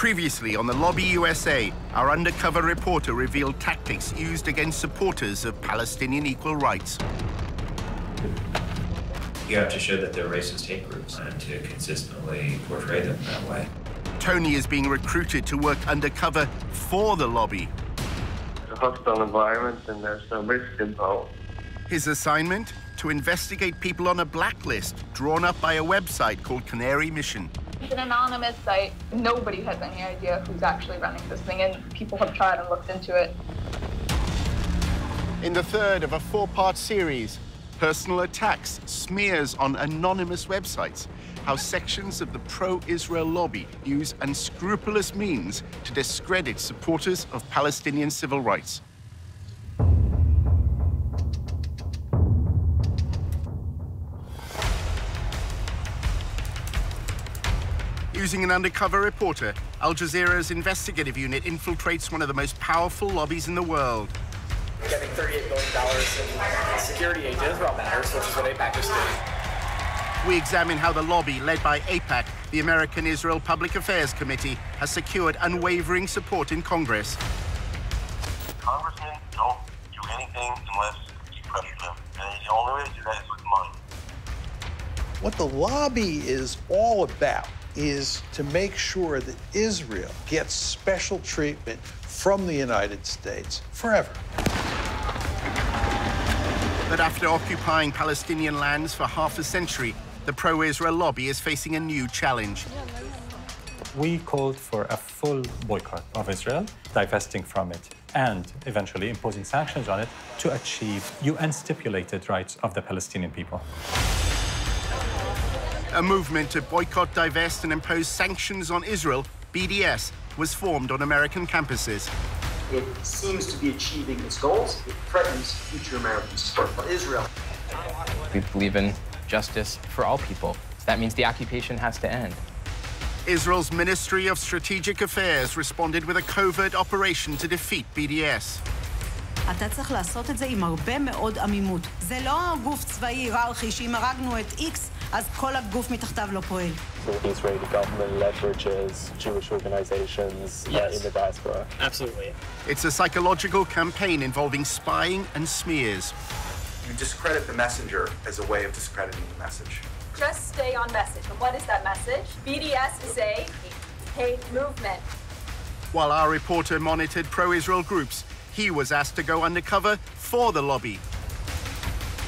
Previously on The Lobby USA, our undercover reporter revealed tactics used against supporters of Palestinian equal rights. You have to show that they're racist hate groups and to consistently portray them that way. Tony is being recruited to work undercover for the lobby. It's a hostile environment and there's some risk involved. His assignment? To investigate people on a blacklist drawn up by a website called Canary Mission. It's an anonymous site. Nobody has any idea who's actually running this thing, and people have tried and looked into it. In the third of a four-part series, personal attacks, smears on anonymous websites, how sections of the pro-Israel lobby use unscrupulous means to discredit supporters of Palestinian civil rights. Using an undercover reporter, Al Jazeera's investigative unit infiltrates one of the most powerful lobbies in the world. Getting $38 billion in security aid to Israel matters, which is what AIPAC is doing. We examine how the lobby, led by AIPAC, the American Israel Public Affairs Committee, has secured unwavering support in Congress. Congressmen don't do anything unless you pressure them. And the only way to do that is with money. What the lobby is all about is to make sure that Israel gets special treatment from the United States forever. But after occupying Palestinian lands for half a century, the pro-Israel lobby is facing a new challenge. We called for a full boycott of Israel, divesting from it, and eventually imposing sanctions on it to achieve UN-stipulated rights of the Palestinian people. A movement to boycott, divest, and impose sanctions on Israel, BDS, was formed on American campuses. It seems to be achieving its goals. It threatens future American support for Israel. We believe in justice for all people. That means the occupation has to end. Israel's Ministry of Strategic Affairs responded with a covert operation to defeat BDS. אתה צריך לעשות את זה עם הרבה מאוד עמימות. זה לא גוף צבאי היררכי שאם הרגנו את X, אז כל הגוף מתחתיו לא פועל. The Israeli government leverages Jewish organizations in the diaspora. Absolutely. It's a psychological campaign involving spying and smears. You discredit the messenger as a way of discrediting the message. Just stay on message. And what is that message? BDS is a hate movement. While our reporter monitored pro-Israel groups, he was asked to go undercover for the lobby.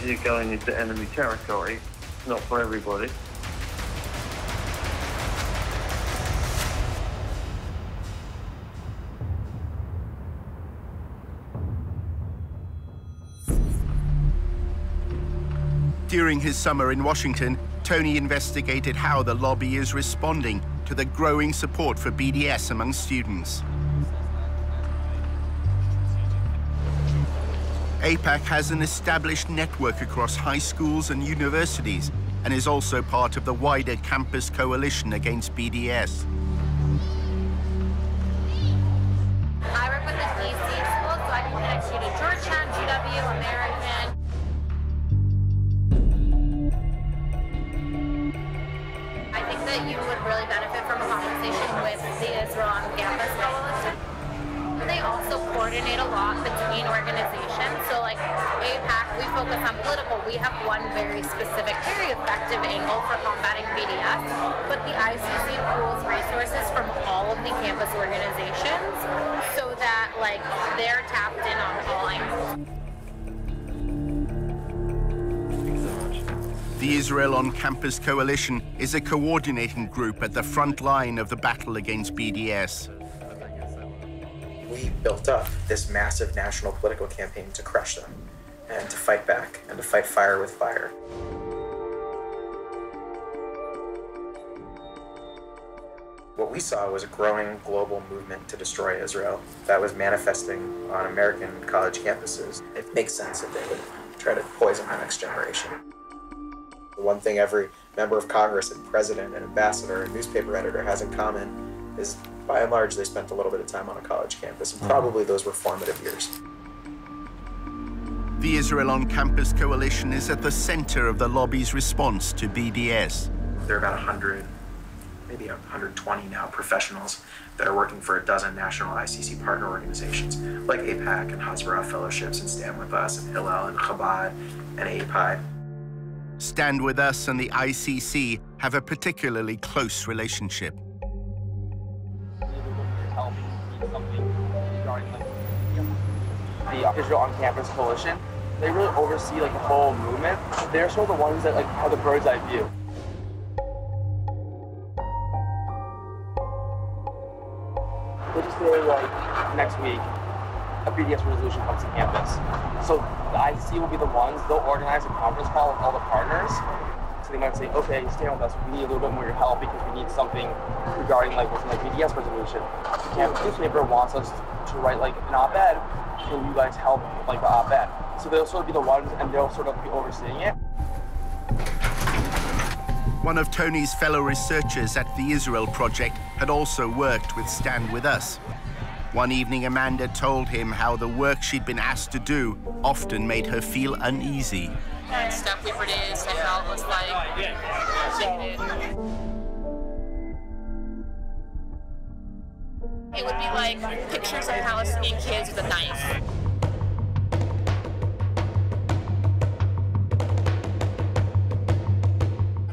You're going into enemy territory. It's not for everybody. During his summer in Washington, Tony investigated how the lobby is responding to the growing support for BDS among students. AIPAC has an established network across high schools and universities and is also part of the wider campus coalition against BDS. I work with the DC schools, so I can connect you to Georgetown, GW, American. I think that you would really benefit from a conversation with the Israel on Campus Coalition. They also coordinate a lot between organizations. So like AIPAC, we focus on political. We have one very specific, very effective angle for combating BDS, but the ICC pools resources from all of the campus organizations so that like they're tapped in on all angles. The Israel on Campus Coalition is a coordinating group at the front line of the battle against BDS. We built up this massive national political campaign to crush them and to fight back and to fight fire with fire. What we saw was a growing global movement to destroy Israel that was manifesting on American college campuses. It makes sense that they would try to poison the next generation. The one thing every member of Congress and president and ambassador and newspaper editor has in common is, by and large, they spent a little bit of time on a college campus, and probably those were formative years. The Israel on Campus Coalition is at the center of the lobby's response to BDS. There are about 100 maybe 120 now professionals that are working for a dozen national ICC partner organizations like AIPAC and Hasbara Fellowships and Stand With Us and Hillel and Chabad and API. Stand With Us and the ICC have a particularly close relationship. The Israel on Campus Coalition, they really oversee like the whole movement. They're sort of the ones that like have the bird's eye view. Let's just say like next week, a BDS resolution comes to campus. So the ICC will be the ones, they'll organize a conference call with all the partners. So they might say, okay, stand with us, we need a little bit more of your help because we need something regarding like what's like BDS resolution. The campus newspaper wants us to write like an op-ed. Can you guys help like the op-ed? So they'll sort of be the ones and they'll sort of be overseeing it. One of Tony's fellow researchers at the Israel Project had also worked with Stand With Us. One evening, Amanda told him how the work she'd been asked to do often made her feel uneasy. And stuff we produced, I felt was like it would be like pictures of Palestinian kids with a knife.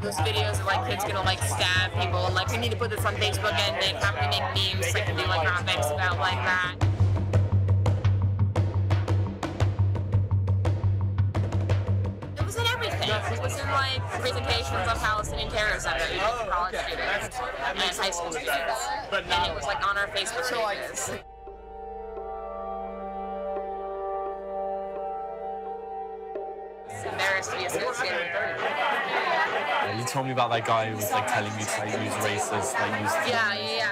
Those videos of like kids gonna like stab people and like we need to put this on Facebook and they have to make memes like and do like graphics about like that. It was in everything. It was in like presentations on Palestinian terrorism that we did for college students and high school students. And it was like on our Facebook pages. It's embarrassed to be associated with it. You told me about that guy who was like telling you to like use racist, like use. Yeah.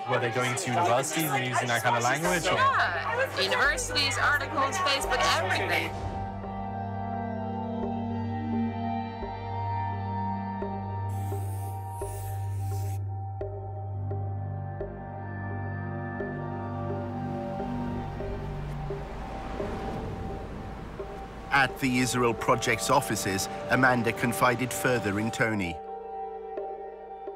Were they going to universities and using that kind of language? Or? Yeah, universities, articles, Facebook, everything. At the Israel Project's offices, Amanda confided further in Tony.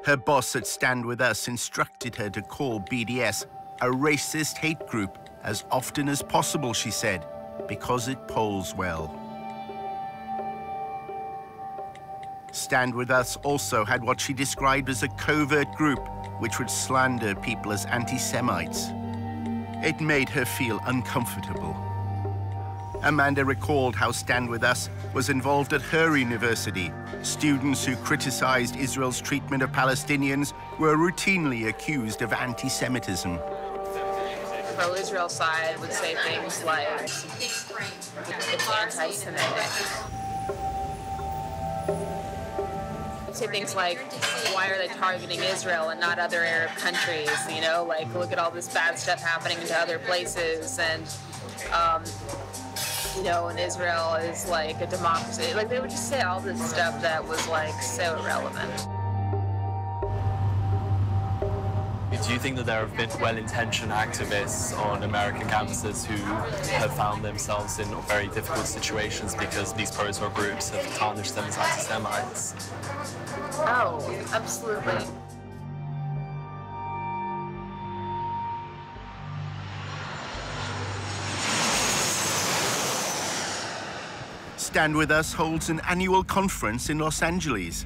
Her boss at Stand With Us instructed her to call BDS a racist hate group as often as possible, she said, because it polls well. Stand With Us also had what she described as a covert group which would slander people as anti-Semites. It made her feel uncomfortable. Amanda recalled how Stand With Us was involved at her university. Students who criticized Israel's treatment of Palestinians were routinely accused of anti-Semitism. The pro-Israel side would say things like, it's anti-Semitic. Say things like, why are they targeting Israel and not other Arab countries? You know, like, look at all this bad stuff happening to other places, and you know, and Israel is like a democracy. Like, they would just say all this stuff that was like so irrelevant. Do you think that there have been well-intentioned activists on American campuses who have found themselves in very difficult situations because these pro-Israel groups have tarnished them as anti-Semites? Oh, absolutely. Stand With Us holds an annual conference in Los Angeles.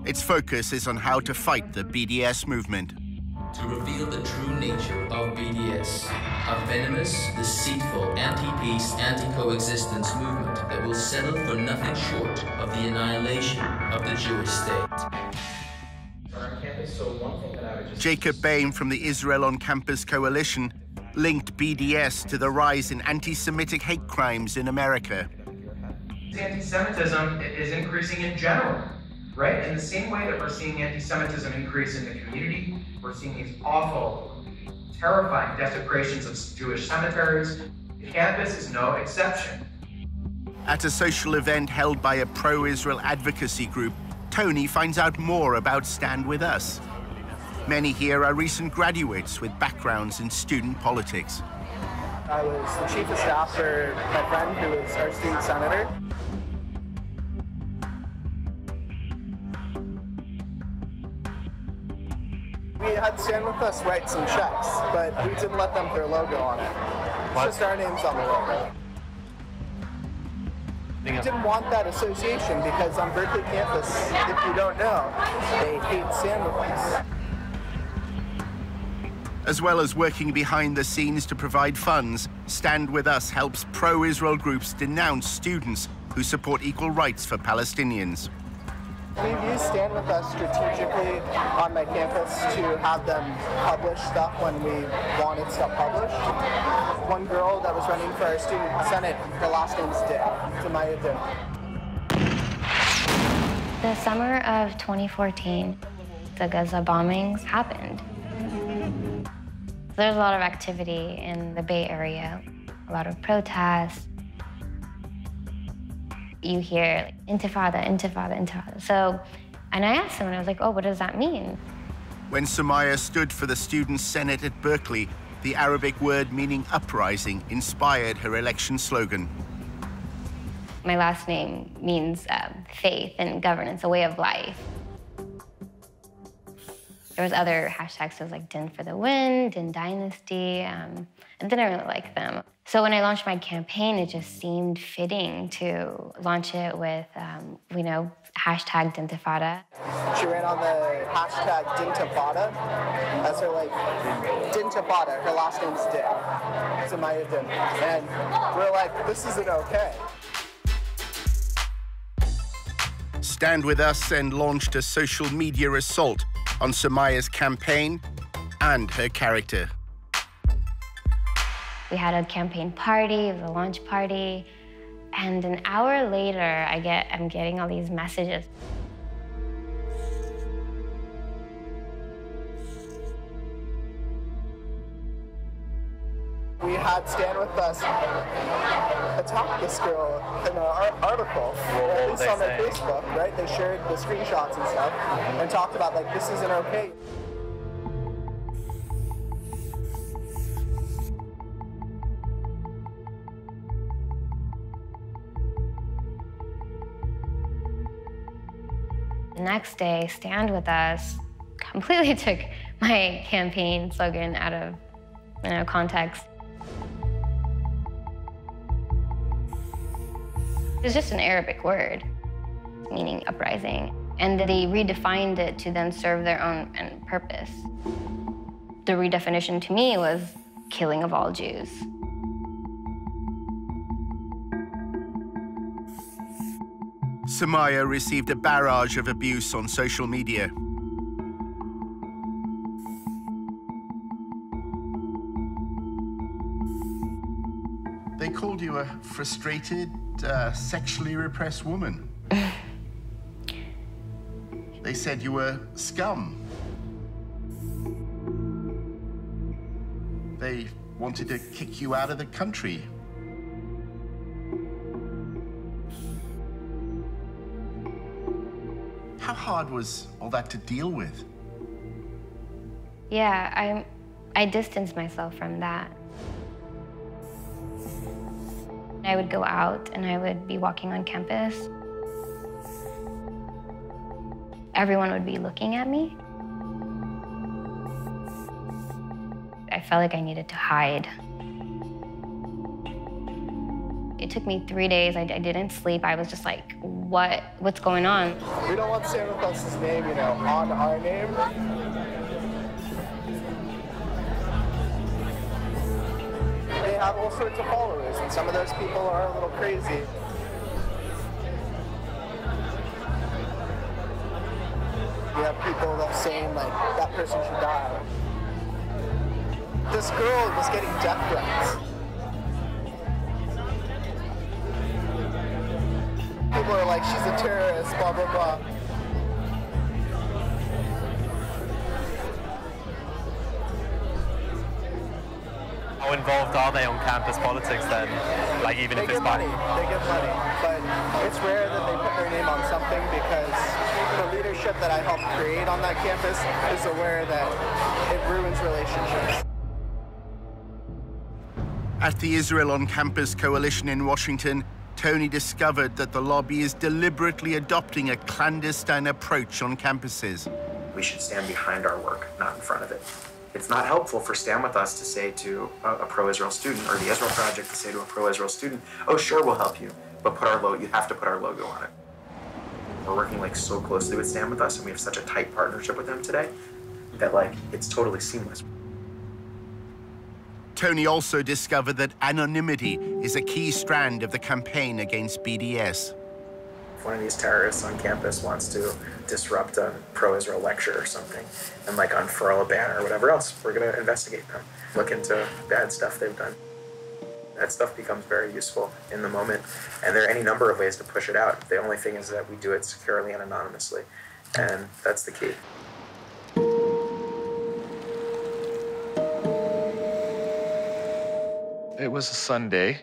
Its focus is on how to fight the BDS movement. To reveal the true nature of BDS, a venomous, deceitful, anti-peace, anti-coexistence movement that will settle for nothing short of the annihilation of the Jewish state. Jacob Bain from the Israel on Campus Coalition linked BDS to the rise in anti-Semitic hate crimes in America. Anti-Semitism is increasing in general, right? In the same way that we're seeing anti-Semitism increase in the community, we're seeing these awful, terrifying desecrations of Jewish cemeteries. Campus is no exception. At a social event held by a pro-Israel advocacy group, Tony finds out more about Stand With Us. Many here are recent graduates with backgrounds in student politics. I was the chief of staff for my friend who was our student senator. We had Stand With Us write some checks, but we didn't let them put their logo on it. It's just our names on the logo. We didn't want that association because on Berkeley campus, if you don't know, they hate Stand With Us. As well as working behind the scenes to provide funds, Stand With Us helps pro-Israel groups denounce students who support equal rights for Palestinians. We've used Stand With Us strategically on my campus to have them publish stuff when we wanted stuff published. One girl that was running for our student senate, her last name's Dick, The summer of 2014, the Gaza bombings happened. There's a lot of activity in the Bay Area, a lot of protests. You hear like, intifada, intifada, intifada. So, and I asked him, and I was like, oh, what does that mean? When Sumaya stood for the Student Senate at Berkeley, the Arabic word meaning uprising inspired her election slogan. My last name means faith and governance, a way of life. There was other hashtags, so it was like Din for the Win, Din Dynasty, and didn't really like them. So when I launched my campaign, it just seemed fitting to launch it with, you know, hashtag Dintifada. She ran on the hashtag Dintifada. That's her, like, Dintifada. Her last name's Din. Sumaya Din. And we're like, this isn't okay. Stand With Us then launched a social media assault on Sumaya's campaign and her character. We had a campaign party, it was a launch party, and an hour later, I'm getting all these messages. We had Stand With Us attack this girl in an article, at least on their Facebook, right? They shared the screenshots and stuff and talked about, like, this isn't okay. The next day, Stand With Us completely took my campaign slogan out of, you know, context. It's just an Arabic word, meaning uprising, and they redefined it to then serve their own purpose. The redefinition to me was killing of all Jews. Sumaya received a barrage of abuse on social media. They called you a frustrated, sexually repressed woman. They said you were scum. They wanted to kick you out of the country. How hard was all that to deal with? Yeah, I distanced myself from that. I would go out and I would be walking on campus. Everyone would be looking at me. I felt like I needed to hide. It took me 3 days. I didn't sleep. I was just like, what's going on? We don't want Stand With Us's name, you know, on our name. They have all sorts of followers, and some of those people are a little crazy. You have people that are saying, like, that person should die. This girl was getting death threats. People are like, she's a terrorist, blah, blah, blah. How involved are they on campus politics then? Like even if it's money, they get money, but it's rare that they put their name on something because the leadership that I helped create on that campus is aware that it ruins relationships. At the Israel on Campus Coalition in Washington, Tony discovered that the lobby is deliberately adopting a clandestine approach on campuses. We should stand behind our work, not in front of it. It's not helpful for Stand With Us to say to a pro-Israel student, or the Israel Project to say to a pro-Israel student, oh, sure, we'll help you, but you have to put our logo on it. We're working like so closely with Stand With Us, and we have such a tight partnership with them today that like it's totally seamless. Tony also discovered that anonymity is a key strand of the campaign against BDS. If one of these terrorists on campus wants to disrupt a pro-Israel lecture or something and like unfurl a banner or whatever else, we're going to investigate them, look into bad stuff they've done. That stuff becomes very useful in the moment, and there are any number of ways to push it out. The only thing is that we do it securely and anonymously, and that's the key. It was a Sunday.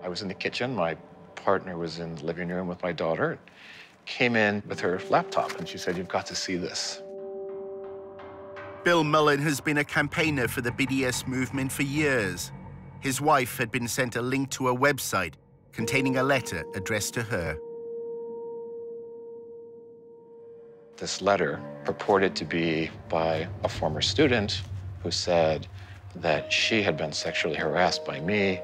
I was in the kitchen. My partner was in the living room with my daughter. Came in with her laptop, and she said, "You've got to see this." Bill Mullen has been a campaigner for the BDS movement for years. His wife had been sent a link to a website containing a letter addressed to her. This letter purported to be by a former student who said that she had been sexually harassed by me,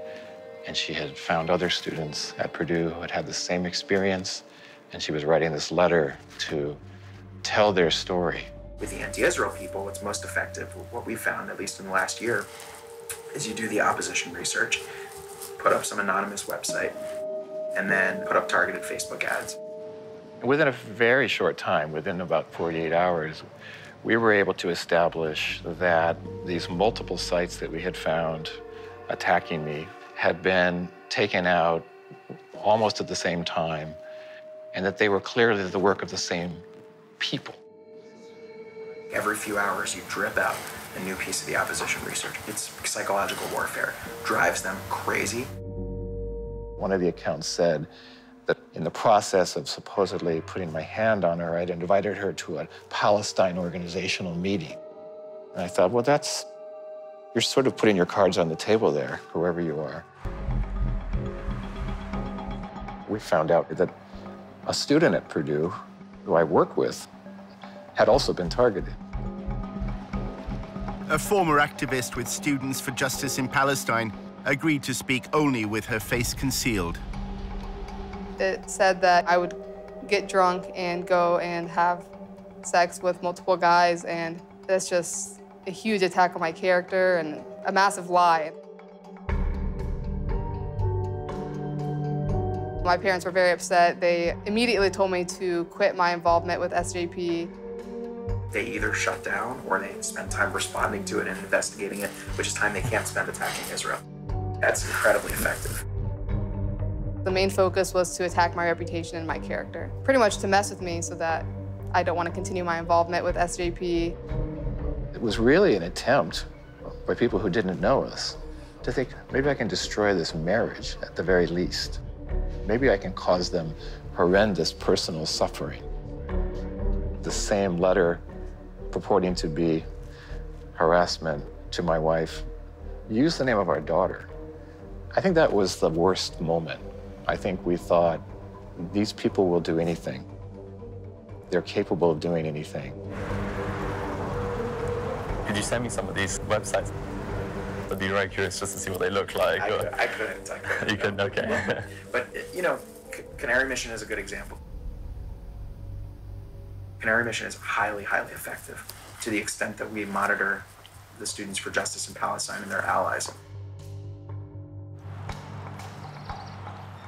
and she had found other students at Purdue who had had the same experience, and she was writing this letter to tell their story. With the anti-Israel people, what's most effective, what we found, at least in the last year, is you do the opposition research, put up some anonymous website, and then put up targeted Facebook ads. Within a very short time, within about 48 hours, we were able to establish that these multiple sites that we had found attacking me had been taken out almost at the same time, and that they were clearly the work of the same people. Every few hours, you drip out a new piece of the opposition research. It's psychological warfare. Drives them crazy. One of the accounts said that in the process of supposedly putting my hand on her, I'd invited her to a Palestine organizational meeting. And I thought, well, you're sort of putting your cards on the table there, whoever you are. We found out that a student at Purdue, who I work with, had also been targeted. A former activist with Students for Justice in Palestine agreed to speak only with her face concealed. It said that I would get drunk and go and have sex with multiple guys, and that's just a huge attack on my character and a massive lie. My parents were very upset. They immediately told me to quit my involvement with SJP. They either shut down or they spend time responding to it and investigating it, which is time they can't spend attacking Israel. That's incredibly effective. The main focus was to attack my reputation and my character, pretty much to mess with me so that I don't want to continue my involvement with SJP. It was really an attempt by people who didn't know us to think, maybe I can destroy this marriage at the very least. Maybe I can cause them horrendous personal suffering. The same letter purporting to be harassment to my wife used the name of our daughter. I think that was the worst moment. I think we thought, these people will do anything. They're capable of doing anything. Could you send me some of these websites? I'd be very curious just to see what they look like. I couldn't. You couldn't, okay. But, you know, Canary Mission is a good example. Canary Mission is highly, highly effective to the extent that we monitor the Students for Justice in Palestine and their allies.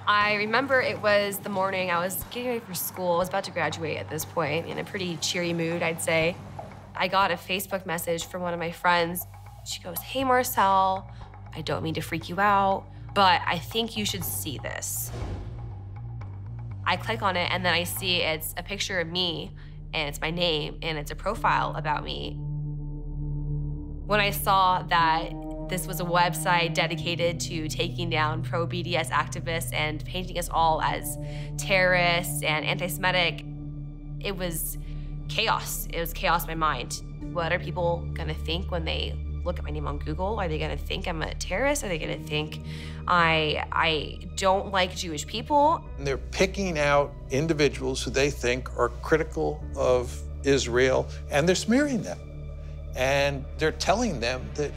I remember it was the morning I was getting ready for school. I was about to graduate at this point, in a pretty cheery mood, I'd say. I got a Facebook message from one of my friends. She goes, "Hey, Marcel, I don't mean to freak you out, but I think you should see this." I click on it, and then I see it's a picture of me, and it's my name, and it's a profile about me. When I saw that this was a website dedicated to taking down pro-BDS activists and painting us all as terrorists and anti-Semitic, it was chaos. It was chaos in my mind. What are people gonna think when they look at my name on Google? Are they gonna think I'm a terrorist? Are they gonna think I don't like Jewish people? And they're picking out individuals who they think are critical of Israel, and they're smearing them. And they're telling them that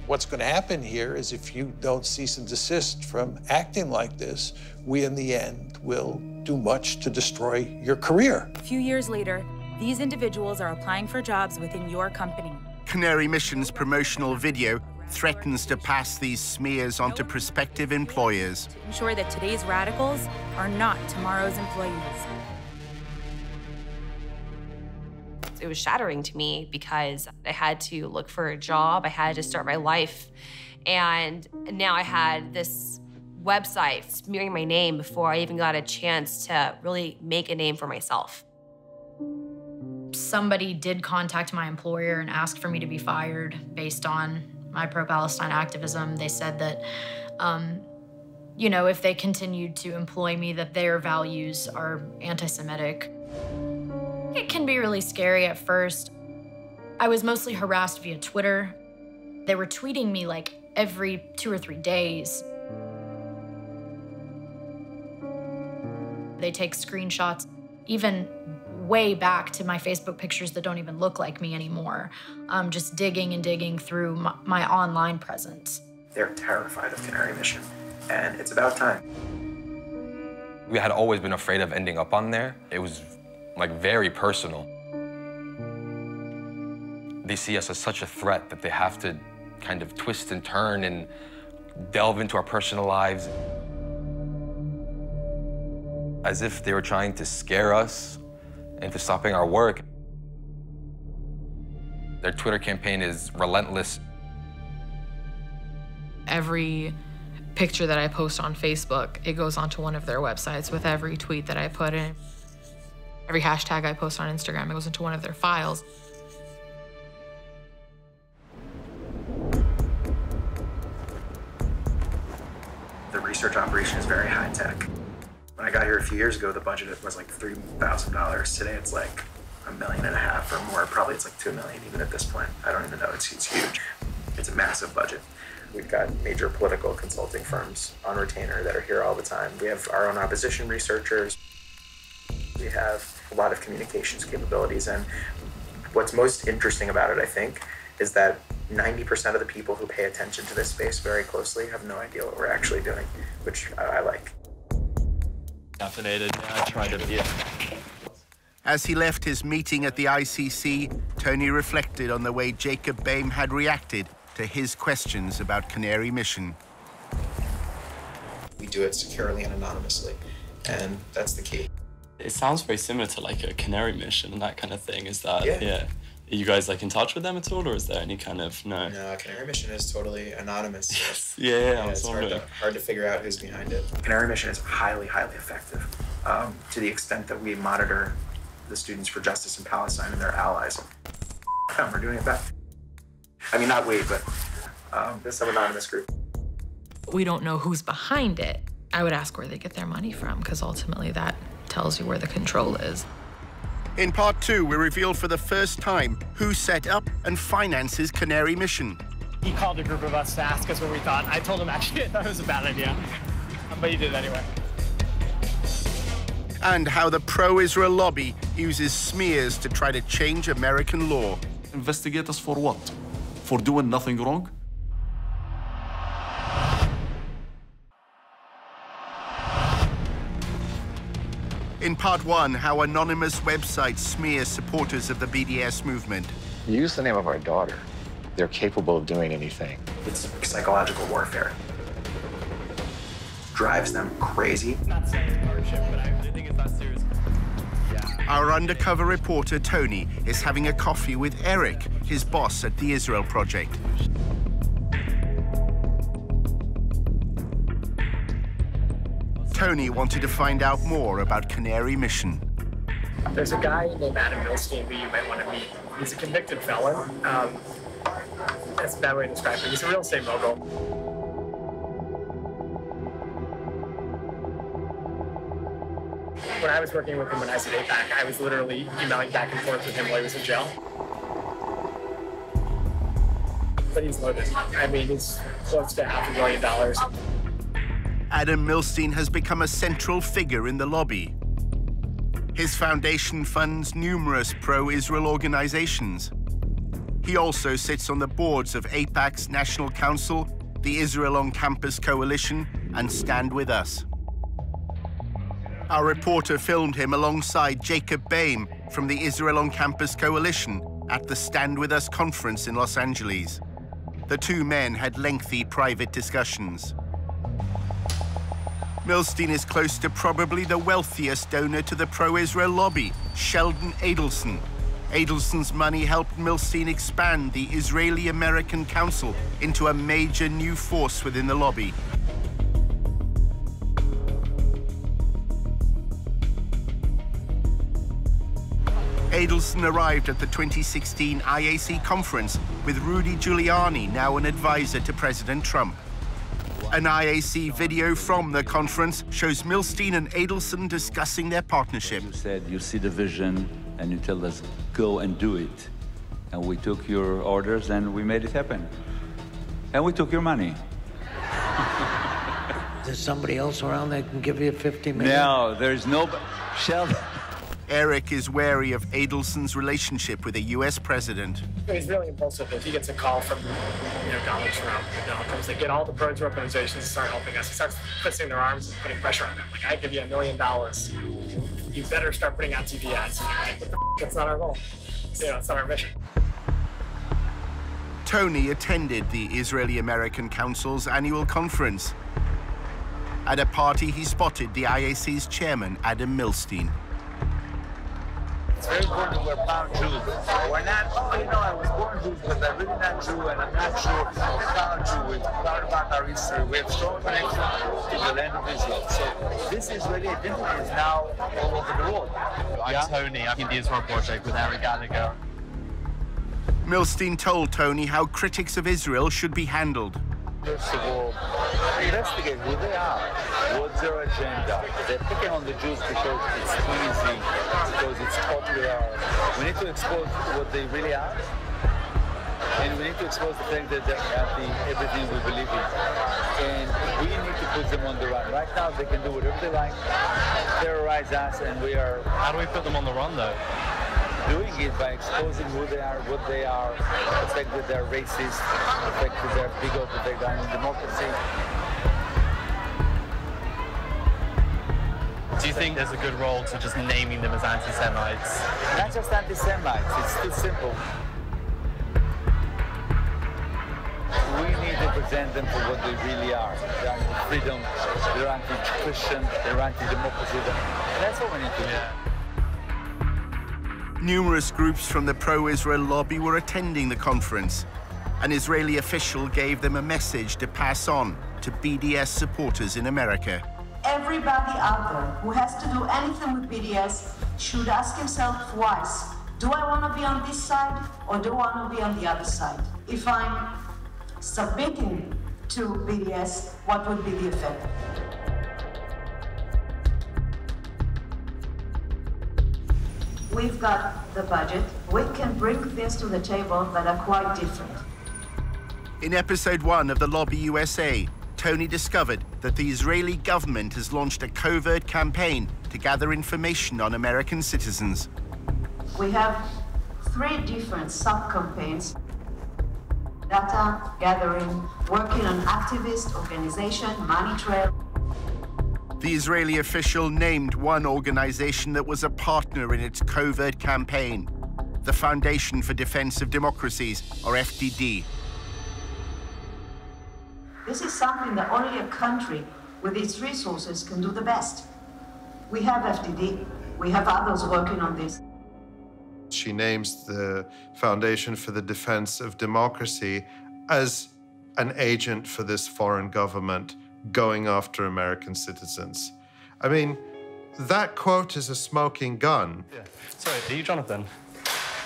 what's going to happen here is if you don't cease and desist from acting like this, we in the end will do much to destroy your career. A few years later, these individuals are applying for jobs within your company. Canary Mission's promotional video threatens to pass these smears on to prospective employers. To ensure that today's radicals are not tomorrow's employees. It was shattering to me because I had to look for a job, I had to start my life, and now I had this website smearing my name before I even got a chance to really make a name for myself. Somebody did contact my employer and asked for me to be fired based on my pro-Palestine activism. They said that, you know, if they continued to employ me, that their values are anti-Semitic. It can be really scary at first. I was mostly harassed via Twitter. They were tweeting me like every 2 or 3 days. They take screenshots, even way back to my Facebook pictures that don't even look like me anymore. Just digging and digging through my online presence. They're terrified of Canary Mission, and it's about time. We had always been afraid of ending up on there. It was like very personal. They see us as such a threat that they have to kind of twist and turn and delve into our personal lives. As if they were trying to scare us into stopping our work. Their Twitter campaign is relentless. Every picture that I post on Facebook, it goes onto one of their websites with every tweet that I put in. Every hashtag I post on Instagram, it goes into one of their files. The research operation is very high tech. When I got here a few years ago, the budget was like $3,000. Today it's like $1.5 million or more. Probably it's like $2 million even at this point. I don't even know, it's huge. It's a massive budget. We've got major political consulting firms on retainer that are here all the time. We have our own opposition researchers. We have a lot of communications capabilities, and what's most interesting about it, I think, is that 90% of the people who pay attention to this space very closely have no idea what we're actually doing, which I like. Caffeinated, yeah, I try to be. As he left his meeting at the ICC, Tony reflected on the way Jacob Boehm had reacted to his questions about Canary Mission. We do it securely and anonymously, and that's the key. It sounds very similar to like a Canary Mission and that kind of thing. Is that, yeah. Are you guys like in touch with them at all, or is there any kind of, no? No, Canary Mission is totally anonymous. Yes. Yeah, it's hard to figure out who's behind it. Canary Mission is highly, highly effective to the extent that we monitor the Students for Justice in Palestine and their allies. We're doing it back. I mean, not we, but there's some anonymous group. We don't know who's behind it. I would ask where they get their money from, because ultimately that tells you where the control is. In part 2, we reveal for the first time who set up and finances Canary Mission. He called a group of us to ask us what we thought. I told him actually I thought it was a bad idea, but he did it anyway. And how the pro-Israel lobby uses smears to try to change American law. Investigate us for what? For doing nothing wrong? In part 1, how anonymous websites smear supporters of the BDS movement. Use the name of our daughter. They're capable of doing anything. It's psychological warfare. Drives them crazy. Not saying ownership, but I think it's not serious. Our undercover reporter, Tony, is having a coffee with Eric, his boss at the Israel Project. Tony wanted to find out more about Canary Mission. There's a guy named Adam Milstein who you might want to meet. He's a convicted felon. That's a bad way to describe it. He's a real estate mogul. When I was working with him when I was at APAC, I was literally emailing back and forth with him while he was in jail. but he's loaded. I mean, he's close to $500,000. Adam Milstein has become a central figure in the lobby. His foundation funds numerous pro-Israel organizations. He also sits on the boards of AIPAC's National Council, the Israel on Campus Coalition, and Stand With Us. Our reporter filmed him alongside Jacob Boehm from the Israel on Campus Coalition at the Stand With Us conference in Los Angeles. The two men had lengthy private discussions. Milstein is close to probably the wealthiest donor to the pro-Israel lobby, Sheldon Adelson. Adelson's money helped Milstein expand the Israeli-American Council into a major new force within the lobby. Adelson arrived at the 2016 IAC conference with Rudy Giuliani, now an advisor to President Trump. An IAC video from the conference shows Milstein and Adelson discussing their partnership. You said you see the vision and you tell us, go and do it. And we took your orders and we made it happen. And we took your money. There's somebody else around that can give you $50 million? No, there's no... Sheldon. Eric is wary of Adelson's relationship with the U.S. president. He's really impulsive. If he gets a call from, Donald Trump, comes to get all the pro organizations to start helping us. He starts twisting their arms and putting pressure on them. Like, I give you $1 million. You better start putting out TV ads. And you're like, what the f? That's not our goal. It's not our mission. Tony attended the Israeli-American Council's annual conference. At a party, he spotted the IAC's chairman, Adam Milstein. It's very important we're proud Jews. We're not, I was born Jews, but I'm really not Jew, and I'm not sure I'm proud Jew. We're proud about our history. We have strong connection to the land of Israel. So this Israeli identity is now all over the world. I'm Tony. I'm in the Israel Project with Eric Gallagher. Milstein told Tony how critics of Israel should be handled. First of all, investigate who they are, what's their agenda. They're picking on the Jews because it's easy, because it's popular. We need to expose what they really are, and we need to expose the fact that they're anti-everything we believe in. And we need to put them on the run. Right now, they can do whatever they like, terrorize us, and we are... How do we put them on the run, though? Doing it by exposing who they are, what they are, the fact that they're racist, the fact that they're bigot, that they're anti-democracy. Do you think there's a good role to just naming them as anti-Semites? Not just anti-Semites, it's too simple. We need to present them for what they really are. They're anti-freedom, they're anti-Christian, they're anti-democracy. That's what we need to do. Yeah. Numerous groups from the pro-Israel lobby were attending the conference. An Israeli official gave them a message to pass on to BDS supporters in America. Everybody out there who has to do anything with BDS should ask himself twice, do I want to be on this side or do I want to be on the other side? If I'm submitting to BDS, what would be the effect? We've got the budget. We can bring things to the table that are quite different. In episode 1 of The Lobby USA, Tony discovered that the Israeli government has launched a covert campaign to gather information on American citizens. We have 3 different sub-campaigns: data gathering, working on activist organization, money trail. The Israeli official named one organization that was a partner in its covert campaign, the Foundation for Defense of Democracies, or FDD. This is something that only a country with its resources can do the best. We have FDD. We have others working on this. She names the Foundation for the Defense of Democracy as an agent for this foreign government going after American citizens. I mean, that quote is a smoking gun. Yeah. Sorry, are you Jonathan?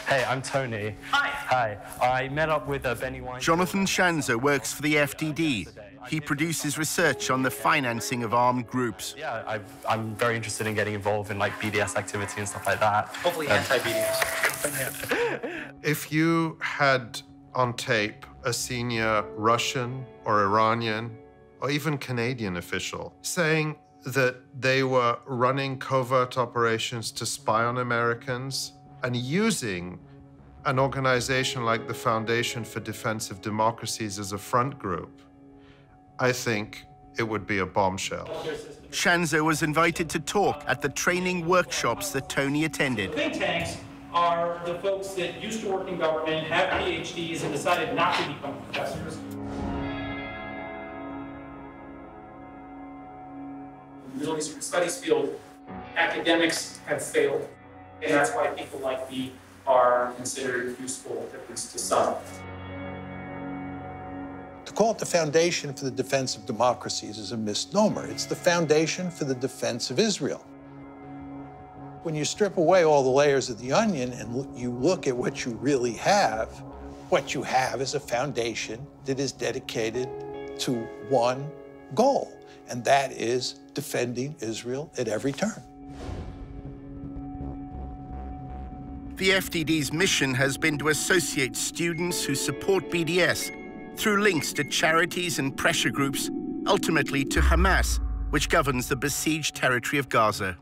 Hey, I'm Tony. Hi. I met up with Benny Weinstein. Jonathan Shanzer works for the FDD. He produces research on the financing of armed groups. Yeah, I'm very interested in getting involved in BDS activity and stuff like that. Hopefully anti-BDS. If you had on tape a senior Russian or Iranian or even Canadian official saying that they were running covert operations to spy on Americans and using an organization like the Foundation for Defense of Democracies as a front group, I think it would be a bombshell. Shanzo was invited to talk at the training workshops that Tony attended. Think tanks are the folks that used to work in government, have PhDs, and decided not to become professors. In the Middle Eastern Studies field, academics have failed, and that's why people like me are considered useful, at least to some. To call it the Foundation for the Defense of Democracies is a misnomer. It's the Foundation for the Defense of Israel. When you strip away all the layers of the onion and you look at what you really have, what you have is a foundation that is dedicated to one goal, and that is defending Israel at every turn. The FDD's mission has been to associate students who support BDS through links to charities and pressure groups, ultimately to Hamas, which governs the besieged territory of Gaza.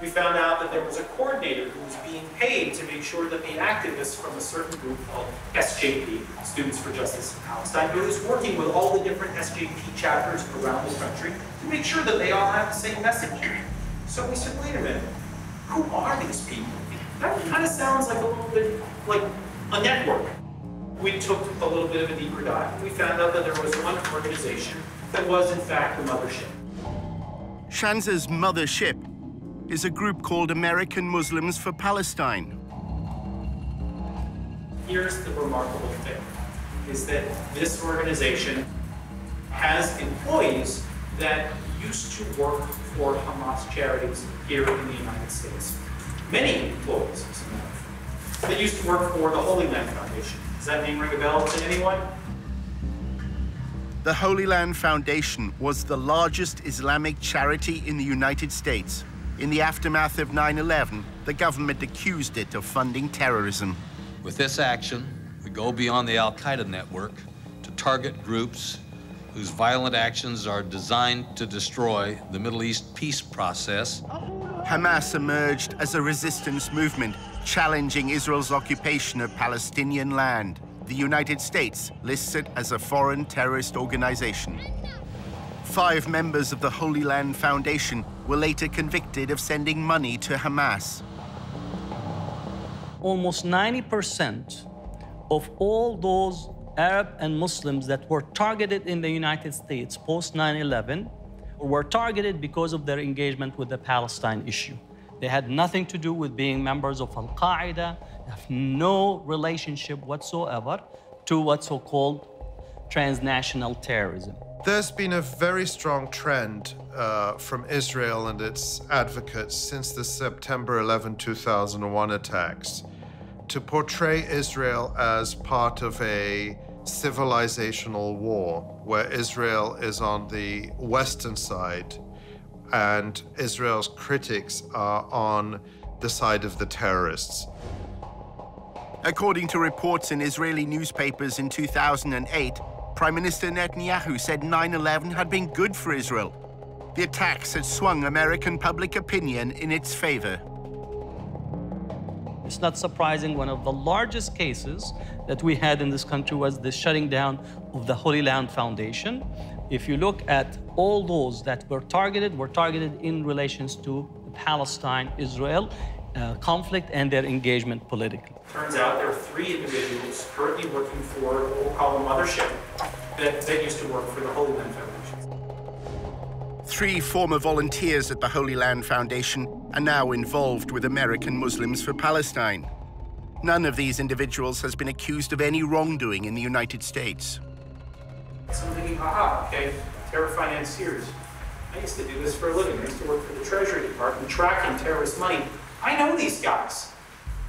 We found out that there was a coordinator who was being paid to make sure that the activists from a certain group called SJP, Students for Justice in Palestine, who was working with all the different SJP chapters around the country to make sure that they all have the same message. So we said, wait a minute, who are these people? That kind of sounds like a little bit like a network. We took a little bit of a deeper dive, and we found out that there was one organization that was, in fact, the mothership. Shanza's mothership is a group called American Muslims for Palestine. Here's the remarkable thing, is that this organization has employees that used to work for Hamas charities here in the United States. Many employees, as a matter of fact. They used to work for the Holy Land Foundation. Does that name ring a bell to anyone? The Holy Land Foundation was the largest Islamic charity in the United States. In the aftermath of 9/11, the government accused it of funding terrorism. With this action, we go beyond the Al-Qaeda network to target groups whose violent actions are designed to destroy the Middle East peace process. Hamas emerged as a resistance movement, challenging Israel's occupation of Palestinian land. The United States lists it as a foreign terrorist organization. 5 members of the Holy Land Foundation were later convicted of sending money to Hamas. Almost 90% of all those Arab and Muslims that were targeted in the United States post 9/11 were targeted because of their engagement with the Palestine issue. They had nothing to do with being members of Al-Qaeda, have no relationship whatsoever to what's so-called transnational terrorism. There's been a very strong trend from Israel and its advocates since the September 11, 2001 attacks to portray Israel as part of a civilizational war where Israel is on the Western side and Israel's critics are on the side of the terrorists. According to reports in Israeli newspapers in 2008, Prime Minister Netanyahu said 9/11 had been good for Israel. The attacks had swung American public opinion in its favor. It's not surprising one of the largest cases that we had in this country was the shutting down of the Holy Land Foundation. If you look at all those that were targeted in relations to the Palestine-Israel conflict and their engagement politically. Turns out there are 3 individuals currently working for what we'll call a mothership that used to work for the Holy Land Foundation. 3 former volunteers at the Holy Land Foundation are now involved with American Muslims for Palestine. None of these individuals has been accused of any wrongdoing in the United States. So I'm thinking, aha, okay, terror financiers. I used to do this for a living. I used to work for the Treasury Department tracking terrorist money. I know these guys.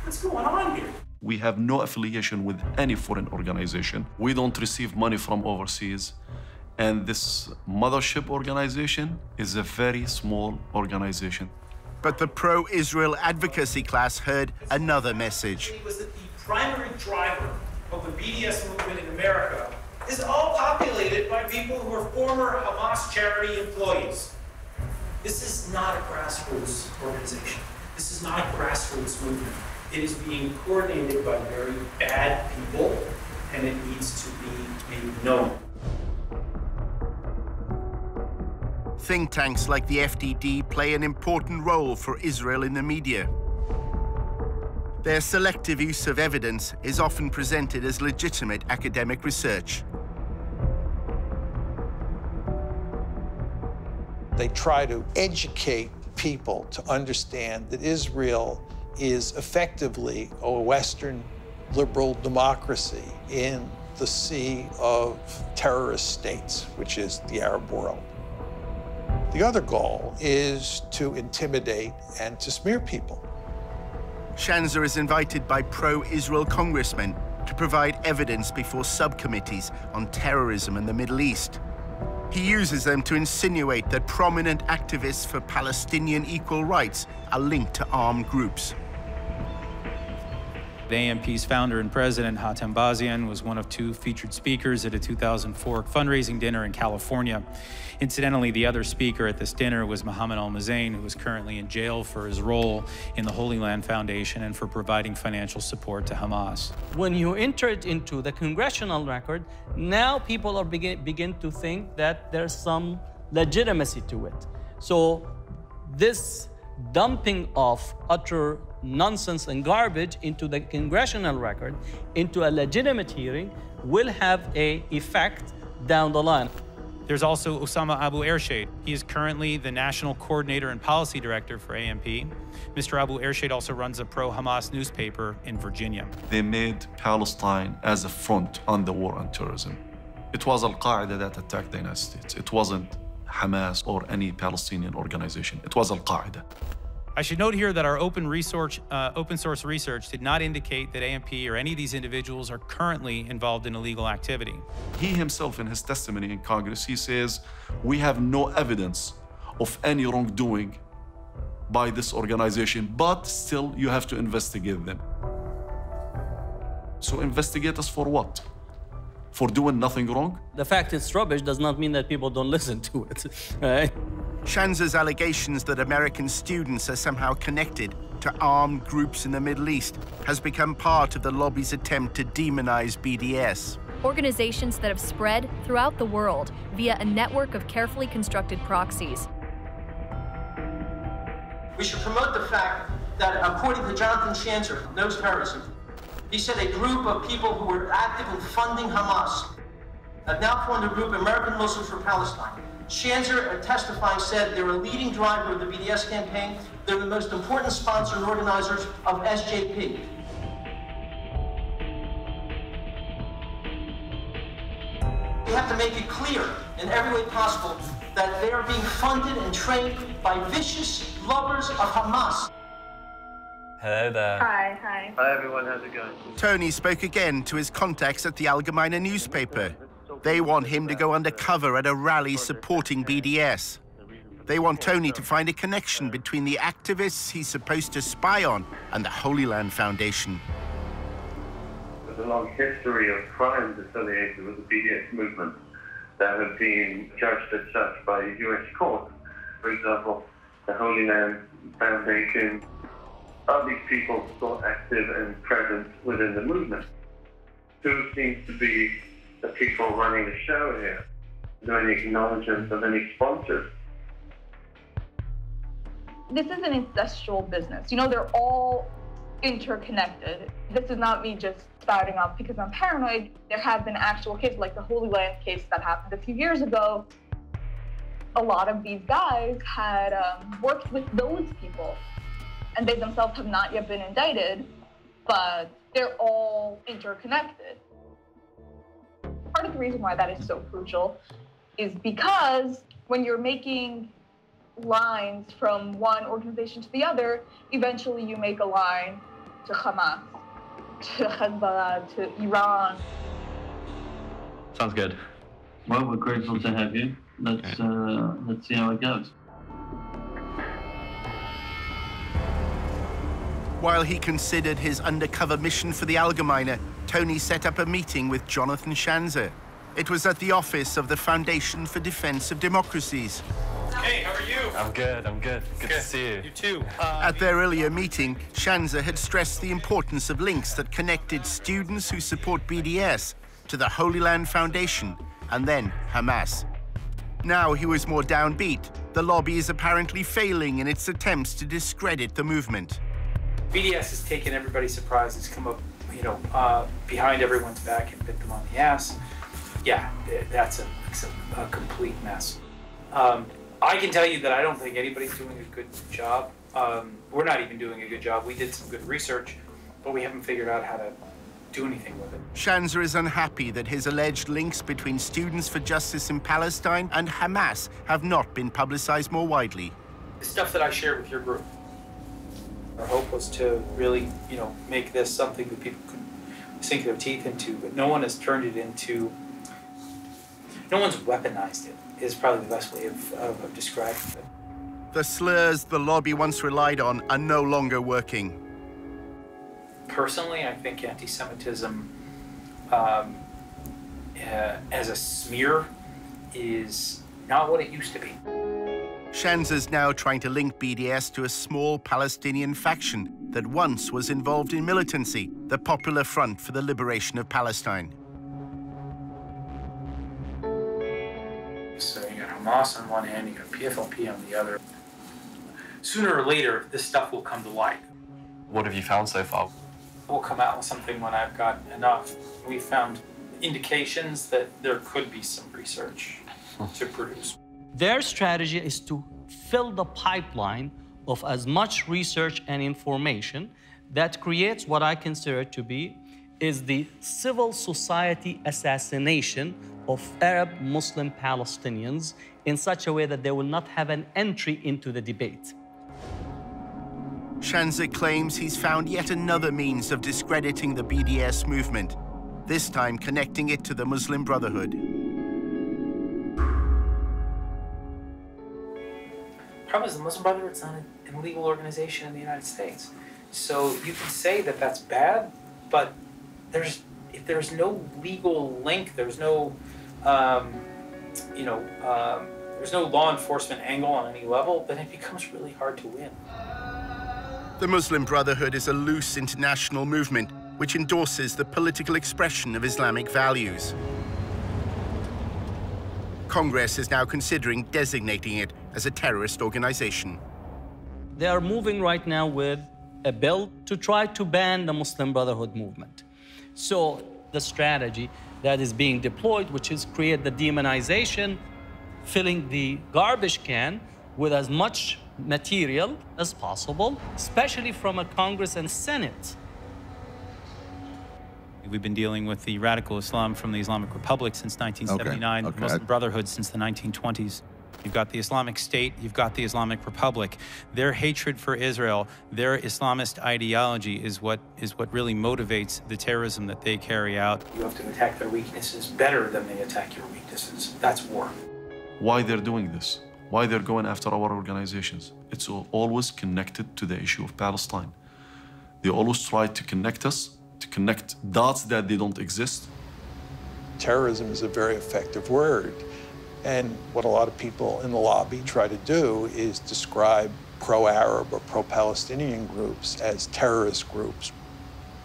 What's going on here? We have no affiliation with any foreign organization. We don't receive money from overseas. And this mothership organization is a very small organization. But the pro-Israel advocacy class heard another message. It was that the primary driver of the BDS movement in America is all populated by people who are former Hamas charity employees. This is not a grassroots organization. This is not a grassroots movement. It is being coordinated by very bad people, and it needs to be made known. Think tanks like the FDD play an important role for Israel in the media. Their selective use of evidence is often presented as legitimate academic research. They try to educate people to understand that Israel is effectively a Western liberal democracy in the sea of terrorist states, which is the Arab world. The other goal is to intimidate and to smear people. Shanzer is invited by pro-Israel congressmen to provide evidence before subcommittees on terrorism in the Middle East. He uses them to insinuate that prominent activists for Palestinian equal rights are linked to armed groups. The AMP's founder and president, Hatem Bazian, was one of 2 featured speakers at a 2004 fundraising dinner in California. Incidentally, the other speaker at this dinner was Mohammed Al-Mazain, who is currently in jail for his role in the Holy Land Foundation and for providing financial support to Hamas. When you enter it into the congressional record, now people are begin to think that there's some legitimacy to it. So this dumping of utter nonsense and garbage into the congressional record, into a legitimate hearing, will have an effect down the line. There's also Osama Abu Ershad. He is currently the National Coordinator and Policy Director for AMP. Mr. Abu Ershad also runs a pro-Hamas newspaper in Virginia. They made Palestine as a front on the war on terrorism. It was Al-Qaeda that attacked the United States. It wasn't Hamas or any Palestinian organization. It was Al-Qaeda. I should note here that our open source research did not indicate that AMP or any of these individuals are currently involved in illegal activity. He himself, in his testimony in Congress, he says, we have no evidence of any wrongdoing by this organization, but still you have to investigate them. So investigate us for what? For doing nothing wrong? The fact it's rubbish does not mean that people don't listen to it. Right? Shanzer's allegations that American students are somehow connected to armed groups in the Middle East has become part of the lobby's attempt to demonize BDS. Organizations that have spread throughout the world via a network of carefully constructed proxies. We should promote the fact that, according to Jonathan Shanzer from Knows Terrorism, he said a group of people who were actively funding Hamas have now formed a group, American Muslims for Palestine. Shanzer, testifying, said they're a leading driver of the BDS campaign. They're the most important sponsor and organizers of SJP. We have to make it clear in every way possible that they are being funded and trained by vicious lovers of Hamas. Hello there. Hi, hi. Hi everyone, how's it going? Tony spoke again to his contacts at the Allgemeine newspaper. They want him to go undercover at a rally supporting BDS. They want Tony to find a connection between the activists he's supposed to spy on and the Holy Land Foundation. There's a long history of crimes affiliated with the BDS movement that have been judged as such by US courts. For example, the Holy Land Foundation. Are these people still active and present within the movement? Who seems to be the people running the show here? Is there any acknowledgement of any sponsors? This is an incestual business. You know, they're all interconnected. This is not me just spouting off because I'm paranoid. There have been actual cases, like the Holy Land case that happened a few years ago. A lot of these guys had worked with those people, and they themselves have not yet been indicted, but they're all interconnected. Part of the reason why that is so crucial is because when you're making lines from one organization to the other, eventually you make a line to Hamas, to Hezbollah, to Iran. Sounds good. Well, we're grateful to have you. Let's see how it goes. While he considered his undercover mission for the Allgemeine, Tony set up a meeting with Jonathan Schanzer. It was at the office of the Foundation for Defense of Democracies. Hey, how are you? I'm good, I'm good. Good to see you. You too. At their earlier meeting, Schanzer had stressed the importance of links that connected students who support BDS to the Holy Land Foundation and then Hamas. Now he was more downbeat. The lobby is apparently failing in its attempts to discredit the movement. BDS has taken everybody's surprise. It's come up, behind everyone's back and bit them on the ass. Yeah, that's a complete mess. I can tell you that I don't think anybody's doing a good job. We're not even doing a good job. We did some good research, but we haven't figured out how to do anything with it. Schanzer is unhappy that his alleged links between Students for Justice in Palestine and Hamas have not been publicized more widely. The stuff that I shared with your group, our hope was to really, make this something that people could sink their teeth into, but no one has turned it into, no one's weaponized it, is probably the best way of describing it. The slurs the lobby once relied on are no longer working. Personally, I think anti-Semitism as a smear is not what it used to be. Schanzer's now trying to link BDS to a small Palestinian faction that once was involved in militancy, the Popular Front for the Liberation of Palestine. So you got Hamas on one hand, you got PFLP on the other. Sooner or later, this stuff will come to light. What have you found so far? We'll come out with something when I've got enough. We found indications that there could be some research to produce. Their strategy is to fill the pipeline of as much research and information that creates what I consider to be is the civil society assassination of Arab Muslim Palestinians in such a way that they will not have an entry into the debate. Schanzer claims he's found yet another means of discrediting the BDS movement, this time connecting it to the Muslim Brotherhood. The problem is the Muslim Brotherhood is not an illegal organization in the United States. So you can say that that's bad, but if there's no legal link, there's no, there's no law enforcement angle on any level, then it becomes really hard to win. The Muslim Brotherhood is a loose international movement which endorses the political expression of Islamic values. Congress is now considering designating it as a terrorist organization. They are moving right now with a bill to try to ban the Muslim Brotherhood movement. So the strategy that is being deployed, which is create the demonization, filling the garbage can with as much material as possible, especially from a Congress and Senate. We've been dealing with the radical Islam from the Islamic Republic since 1979, the Muslim Brotherhood since the 1920s. You've got the Islamic State, you've got the Islamic Republic. Their hatred for Israel, their Islamist ideology is what really motivates the terrorism that they carry out. You have to attack their weaknesses better than they attack your weaknesses. That's war. Why they're doing this? Why they're going after our organizations? It's always connected to the issue of Palestine. They always try to connect us, to connect dots that they don't exist. Terrorism is a very effective word. And what a lot of people in the lobby try to do is describe pro-Arab or pro-Palestinian groups as terrorist groups.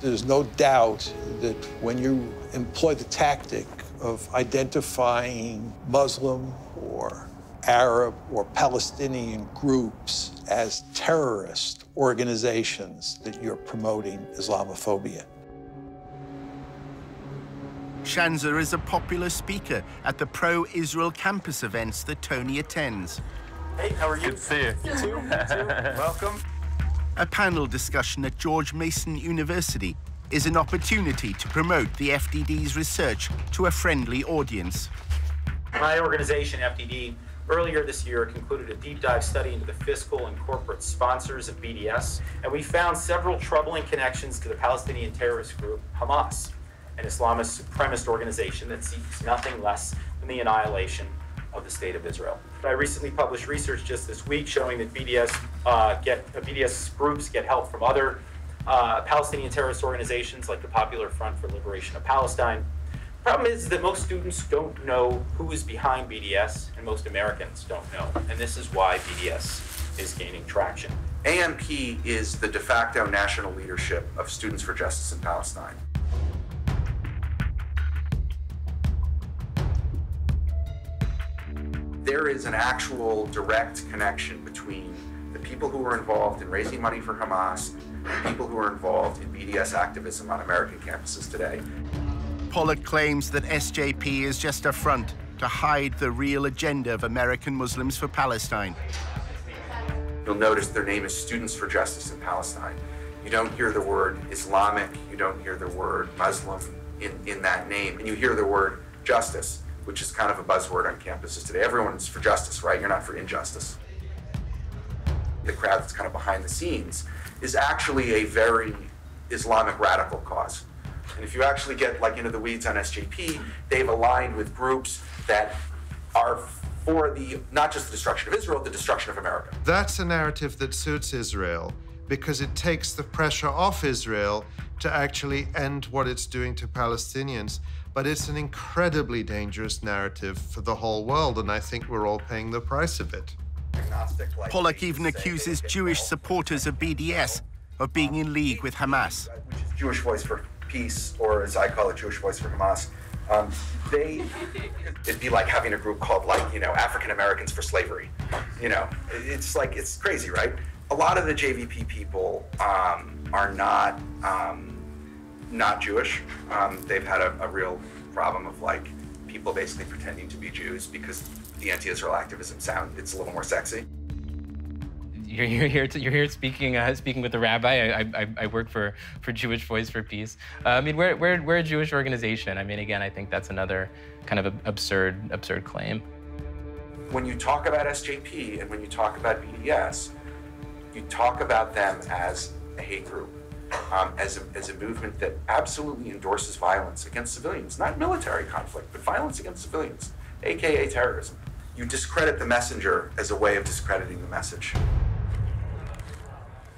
There's no doubt that when you employ the tactic of identifying Muslim or Arab or Palestinian groups as terrorist organizations, that you're promoting Islamophobia. Schanzer is a popular speaker at the pro-Israel campus events that Tony attends. Hey, how are you? Good to see you. You too. Welcome. A panel discussion at George Mason University is an opportunity to promote the FDD's research to a friendly audience. My organization, FDD, earlier this year concluded a deep dive study into the fiscal and corporate sponsors of BDS, and we found several troubling connections to the Palestinian terrorist group Hamas, an Islamist supremacist organization that seeks nothing less than the annihilation of the State of Israel. I recently published research just this week showing that BDS groups get help from other Palestinian terrorist organizations like the Popular Front for Liberation of Palestine. The problem is that most students don't know who is behind BDS, and most Americans don't know. And this is why BDS is gaining traction. AMP is the de facto national leadership of Students for Justice in Palestine. There is an actual direct connection between the people who are involved in raising money for Hamas and people who are involved in BDS activism on American campuses today. Pollock claims that SJP is just a front to hide the real agenda of American Muslims for Palestine. You'll notice their name is Students for Justice in Palestine. You don't hear the word Islamic, you don't hear the word Muslim in that name, and you hear the word justice, which is kind of a buzzword on campuses today. Everyone's for justice, right? You're not for injustice. The crowd that's kind of behind the scenes is actually a very Islamic radical cause. And if you actually get like into the weeds on SJP, they've aligned with groups that are for the, not just the destruction of Israel, the destruction of America. That's a narrative that suits Israel because it takes the pressure off Israel to actually end what it's doing to Palestinians. But it's an incredibly dangerous narrative for the whole world, and I think we're all paying the price of it. Pollock even accuses Jewish supporters of BDS of being in league with Hamas. Which is Jewish Voice for Peace, or as I call it, Jewish Voice for Hamas. It'd be like having a group called, like, you know, African Americans for Slavery. You know, it's like, it's crazy, right? A lot of the JVP people are not Jewish. They've had a real problem of like people basically pretending to be Jews because the anti-Israel activism it's a little more sexy. You're here speaking with the rabbi. I work for Jewish Voice for Peace. I mean, we're a Jewish organization. I mean, again, I think that's another kind of absurd claim. When you talk about SJP and when you talk about BDS, you talk about them as a hate group, as a movement that absolutely endorses violence against civilians, not military conflict, but violence against civilians, AKA terrorism. You discredit the messenger as a way of discrediting the message.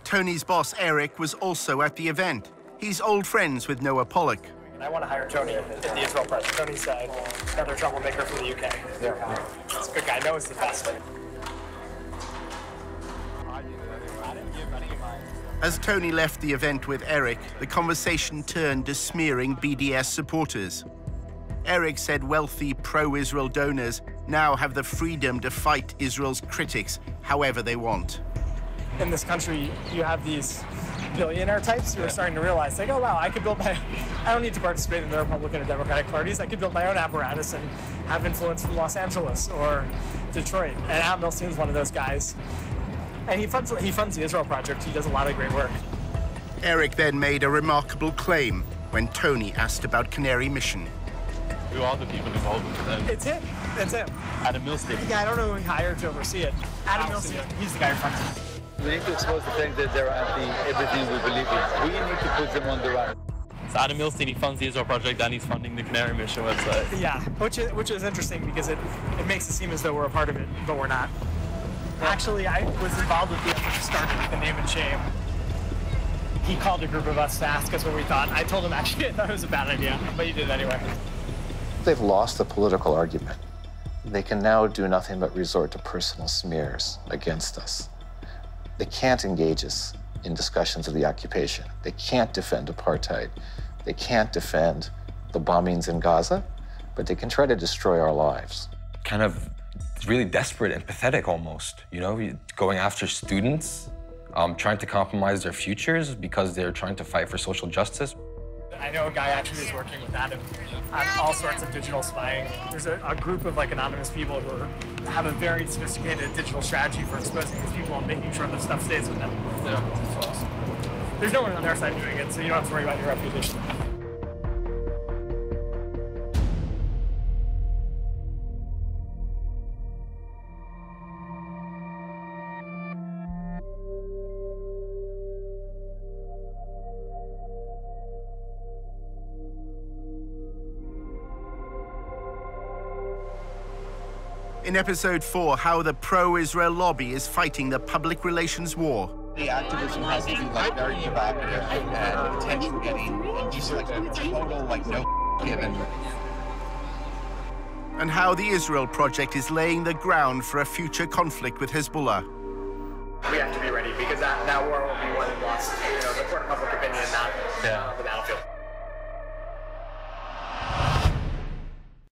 Tony's boss, Eric, was also at the event. He's old friends with Noah Pollock. I want to hire Tony at the Israel press. Tony's another troublemaker from the UK. Yeah. He's a good guy. Noah's the best. As Tony left the event with Eric, the conversation turned to smearing BDS supporters. Eric said wealthy pro-Israel donors now have the freedom to fight Israel's critics however they want. In this country, you have these billionaire types who are starting to realize, like, oh wow, I don't need to participate in the Republican or Democratic parties. I could build my own apparatus and have influence from Los Angeles or Detroit. And Adam Milstein's one of those guys. And he funds the Israel Project. He does a lot of great work. Eric then made a remarkable claim when Tony asked about Canary Mission. Who are the people involved with them? It's him. It's him. Adam Milstein. Yeah, I don't know who he hired to oversee it. Adam Milstein. He's the guy who funds it. We need to expose the fact that they're anti-everything we believe in. We need to put them on the right. So Adam Milstein, he funds the Israel Project and he's funding the Canary Mission website. Yeah, which is interesting because it makes it seem as though we're a part of it, but we're not. Actually, I was involved with the effort to start the Name and Shame. He called a group of us to ask us what we thought. I told him actually I thought it was a bad idea, but he did anyway. They've lost the political argument. They can now do nothing but resort to personal smears against us. They can't engage us in discussions of the occupation. They can't defend apartheid. They can't defend the bombings in Gaza, but they can try to destroy our lives. Kind of really desperate and pathetic almost, you know, going after students, trying to compromise their futures because they're trying to fight for social justice. I know a guy actually is working with Adam on all sorts of digital spying. There's a group of like anonymous people who have a very sophisticated digital strategy for exposing these people and making sure that stuff stays with them. Yeah. There's no one on their side doing it, so you don't have to worry about your reputation. In episode 4, how the pro-Israel lobby is fighting the public relations war, The activism has to be like very provocative and attention-getting, and just like total like no given. And how the Israel Project is laying the ground for a future conflict with Hezbollah. We have to be ready because that war will be won and lost. You know, the court of public opinion, not the battlefield.